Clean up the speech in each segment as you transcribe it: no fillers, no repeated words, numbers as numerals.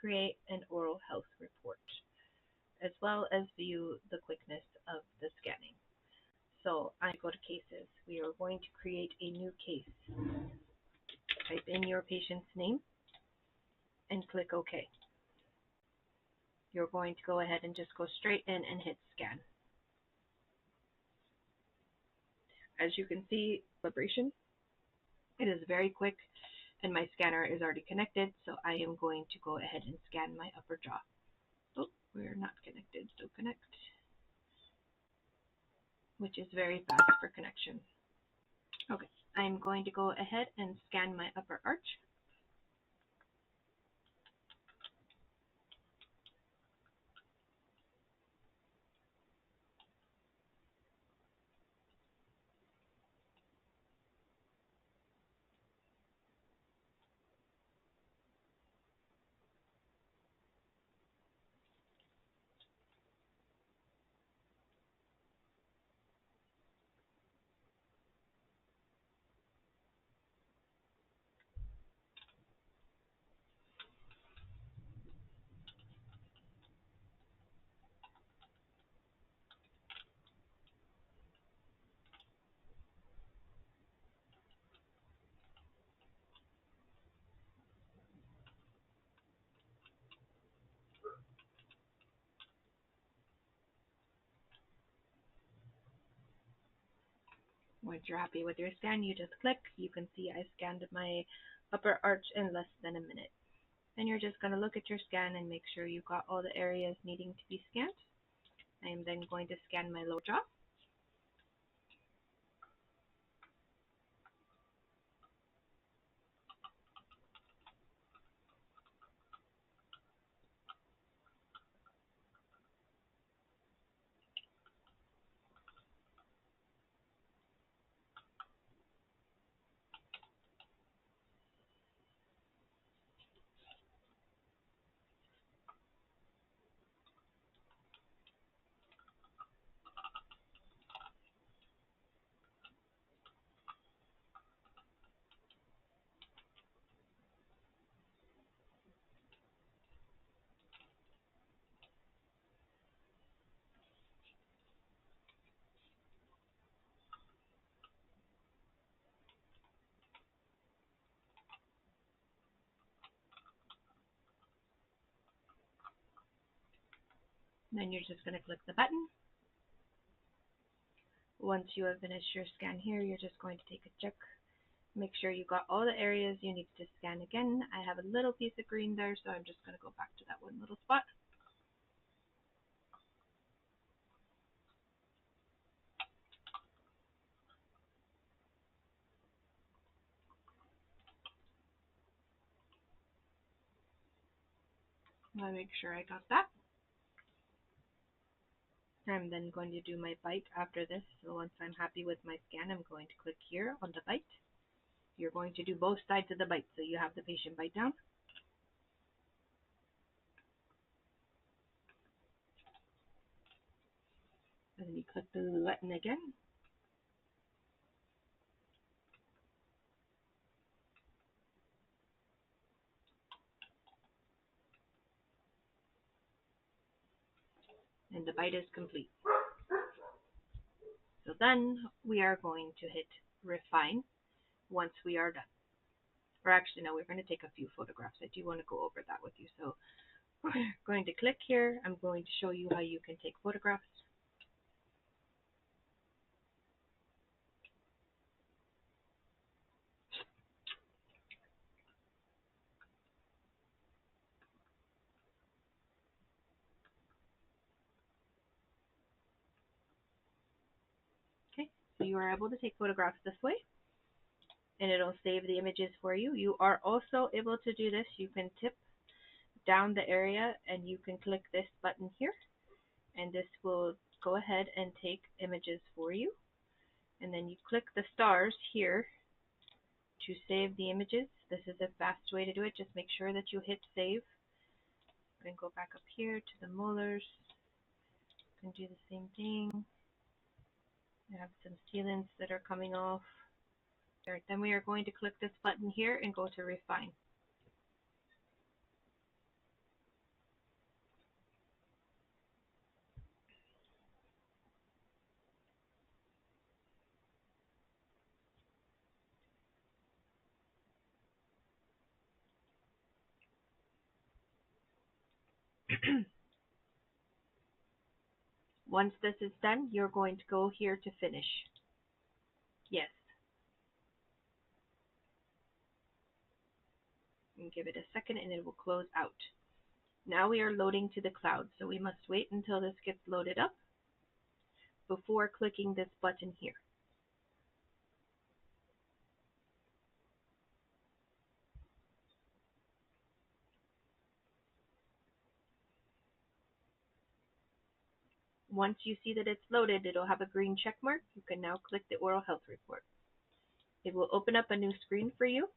create an oral health report, as well as view the quickness of the scanning. So I go to cases. We are going to create a new case. Type in your patient's name and click OK. You're going to go ahead and just go straight in and hit scan. As you can see, calibration, it is very quick and my scanner is already connected, so I am going to go ahead and scan my upper jaw. Oh, we're not connected, so connect, which is very fast for connection. Okay, I'm going to go ahead and scan my upper arch. Once you're happy with your scan, you just click. You can see I scanned my upper arch in less than a minute. Then you're just going to look at your scan and make sure you got all the areas needing to be scanned. I am then going to scan my lower jaw. Then you're just going to click the button. Once you have finished your scan here, you're just going to take a check. Make sure you got all the areas you need to scan again. I have a little piece of green there, so I'm just going to go back to that one little spot. I'll make sure I got that. I'm then going to do my bite after this. So once I'm happy with my scan, I'm going to click here on the bite. You're going to do both sides of the bite, so you have the patient bite down. And then you click the button again. And the bite is complete. So then we are going to hit refine once we are done. Or actually, no, we're going to take a few photographs. I do want to go over that with you. So we're going to click here. I'm going to show you how you can take photographs. Okay, so you are able to take photographs this way, and it'll save the images for you. You are also able to do this. You can tip down the area and you can click this button here, and this will go ahead and take images for you. And then you click the stars here to save the images. This is a fast way to do it. Just make sure that you hit save. And go back up here to the molars. You can do the same thing. I have some sealants that are coming off. There. Then we are going to click this button here and go to refine. Once this is done, you're going to go here to finish. Yes. And give it a second and it will close out. Now we are loading to the cloud, so we must wait until this gets loaded up before clicking this button here. Once you see that it's loaded, it'll have a green check mark. You can now click the oral health report. It will open up a new screen for you.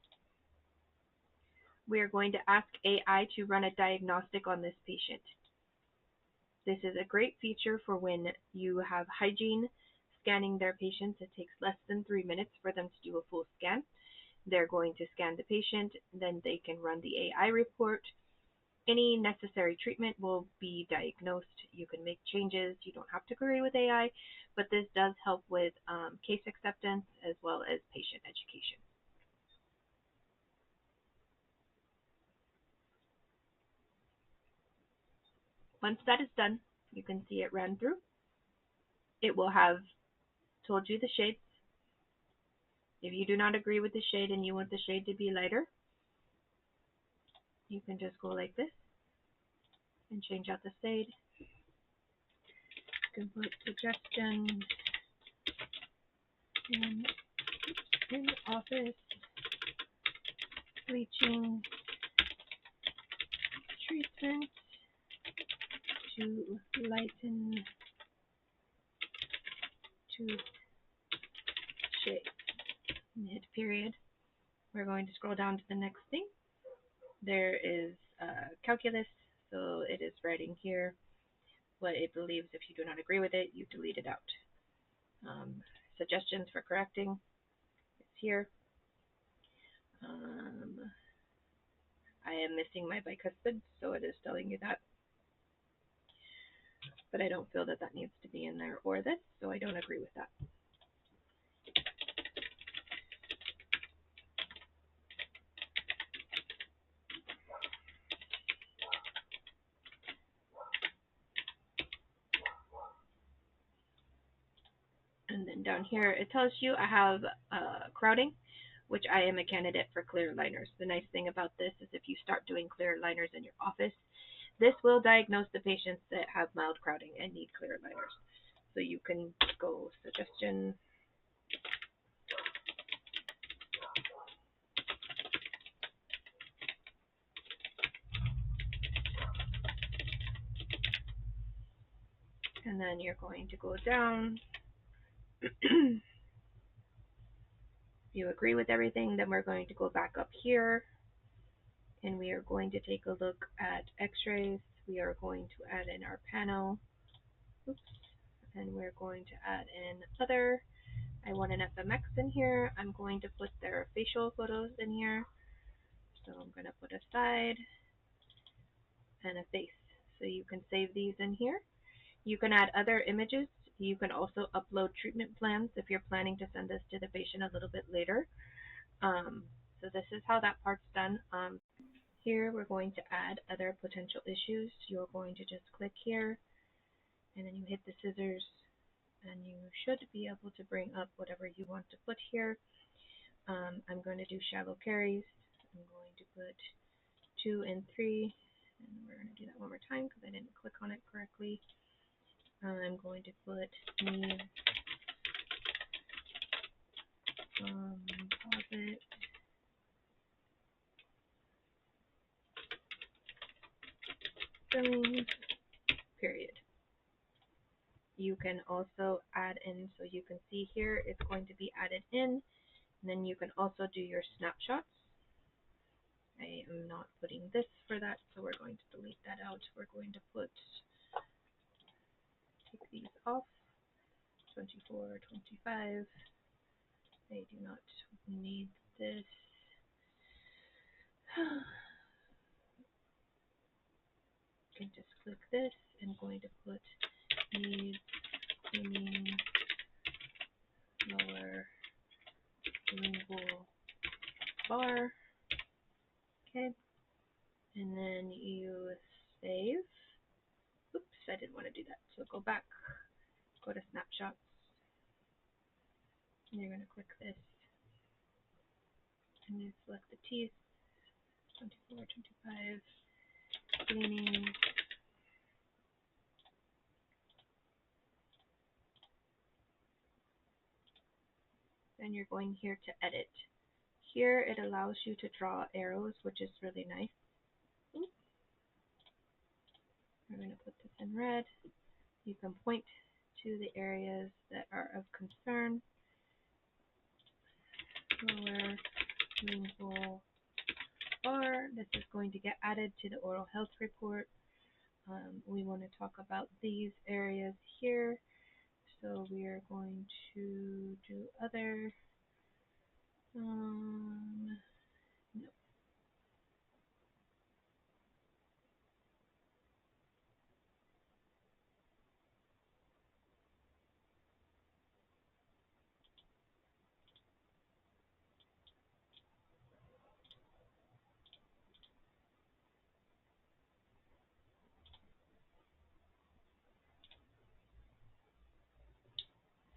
We are going to ask AI to run a diagnostic on this patient. This is a great feature for when you have hygiene scanning their patients. It takes less than 3 minutes for them to do a full scan. They're going to scan the patient, then they can run the AI report. Any necessary treatment will be diagnosed. You can make changes. You don't have to agree with AI, but this does help with case acceptance as well as patient education. Once that is done, you can see it ran through. It will have told you the shades. If you do not agree with the shade and you want the shade to be lighter, you can just go like this and change out the shade. You can put suggestion in office bleaching treatment to lighten tooth shape. Hit period. We're going to scroll down to the next thing. There is calculus, so it is writing here what it believes. If you do not agree with it, you delete it out. Suggestions for correcting, it's here. I am missing my bicuspid, so it is telling you that. But I don't feel that that needs to be in there or this, so I don't agree with that. And then down here, it tells you I have crowding, which I am a candidate for clear aligners. The nice thing about this is if you start doing clear aligners in your office, this will diagnose the patients that have mild crowding and need clear aligners. So you can go suggestion. And then you're going to go down. If you agree with everything, then we're going to go back up here. And we are going to take a look at x-rays. We are going to add in our panel. Oops. And we're going to add in other. I want an FMX in here. I'm going to put their facial photos in here. So I'm going to put a side and a face. So you can save these in here. You can add other images. You can also upload treatment plans if you're planning to send this to the patient a little bit later. So this is how that part's done. Here we're going to add other potential issues. You're going to just click here and then you hit the scissors and you should be able to bring up whatever you want to put here. I'm going to do shallow caries. I'm going to put 2 and 3, and we're going to do that one more time because I didn't click on it correctly. I'm going to put needs composite filling, period. You can also add in, so you can see here it's going to be added in, and then you can also do your snapshots. I am not putting this for that, so we're going to delete that out. We're going to take these off, 24, 25. I do not need this. You can just click this. I'm going to put needs cleaning lower lingual bar. Okay. And then you save. I didn't want to do that. So go back, go to snapshots, and you're going to click this, and you select the teeth, 24, 25, cleaning, then you're going here to edit. Here it allows you to draw arrows, which is really nice. We're going to put this in red. You can point to the areas that are of concern. Lower lingual bar. This is going to get added to the oral health report. We want to talk about these areas here. So we are going to do other. No.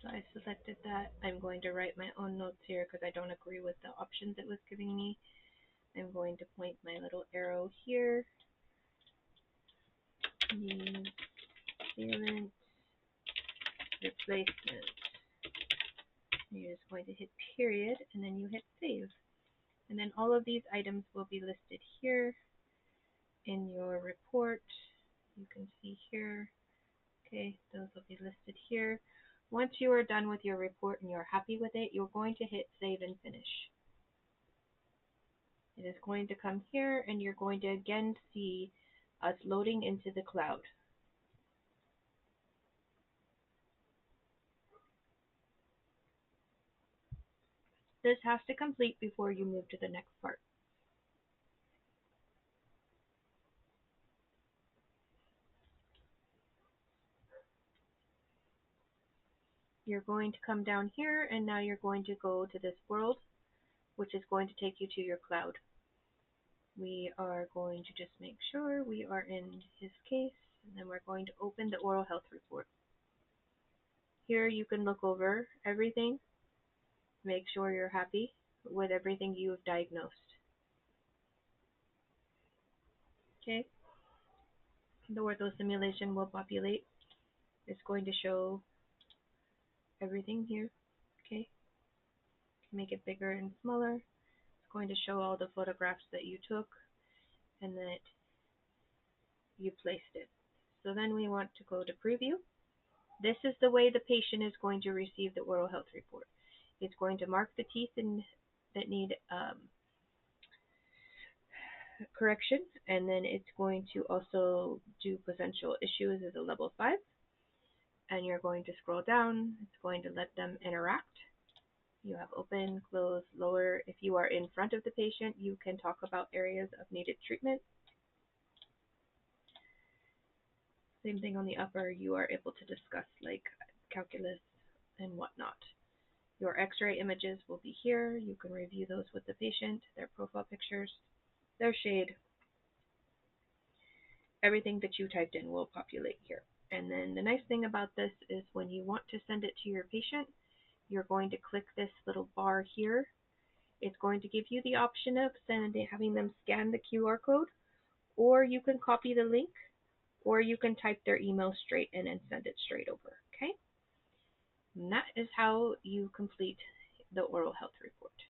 So I selected that. I'm going to write my own notes here because I don't agree with the options it was giving me. I'm going to point my little arrow here. New sealant replacement. You're just going to hit period and then you hit save. And then all of these items will be listed here in your report. You can see here. Okay, those will be listed here. Once you are done with your report and you're happy with it, you're going to hit save and finish. It is going to come here and you're going to again see us loading into the cloud. This has to complete before you move to the next part. You're going to come down here and now you're going to go to this world, which is going to take you to your cloud. We are going to just make sure we are in his case, and then we're going to open the oral health report. Here you can look over everything, make sure you're happy with everything you have diagnosed. Okay, the ortho simulation will populate. It's going to show everything here. Okay, make it bigger and smaller. It's going to show all the photographs that you took and that you placed it. So then we want to go to preview. This is the way the patient is going to receive the oral health report. It's going to mark the teeth that need correction, and then it's going to also do potential issues as a level 5. And you're going to scroll down. It's going to let them interact. You have open, close, lower. If you are in front of the patient, you can talk about areas of needed treatment. Same thing on the upper, you are able to discuss like calculus and whatnot. Your x-ray images will be here. You can review those with the patient, their profile pictures, their shade. Everything that you typed in will populate here. And then the nice thing about this is when you want to send it to your patient, you're going to click this little bar here. It's going to give you the option of having them scan the QR code, or you can copy the link, or you can type their email straight in and send it straight over. Okay? And that is how you complete the oral health report.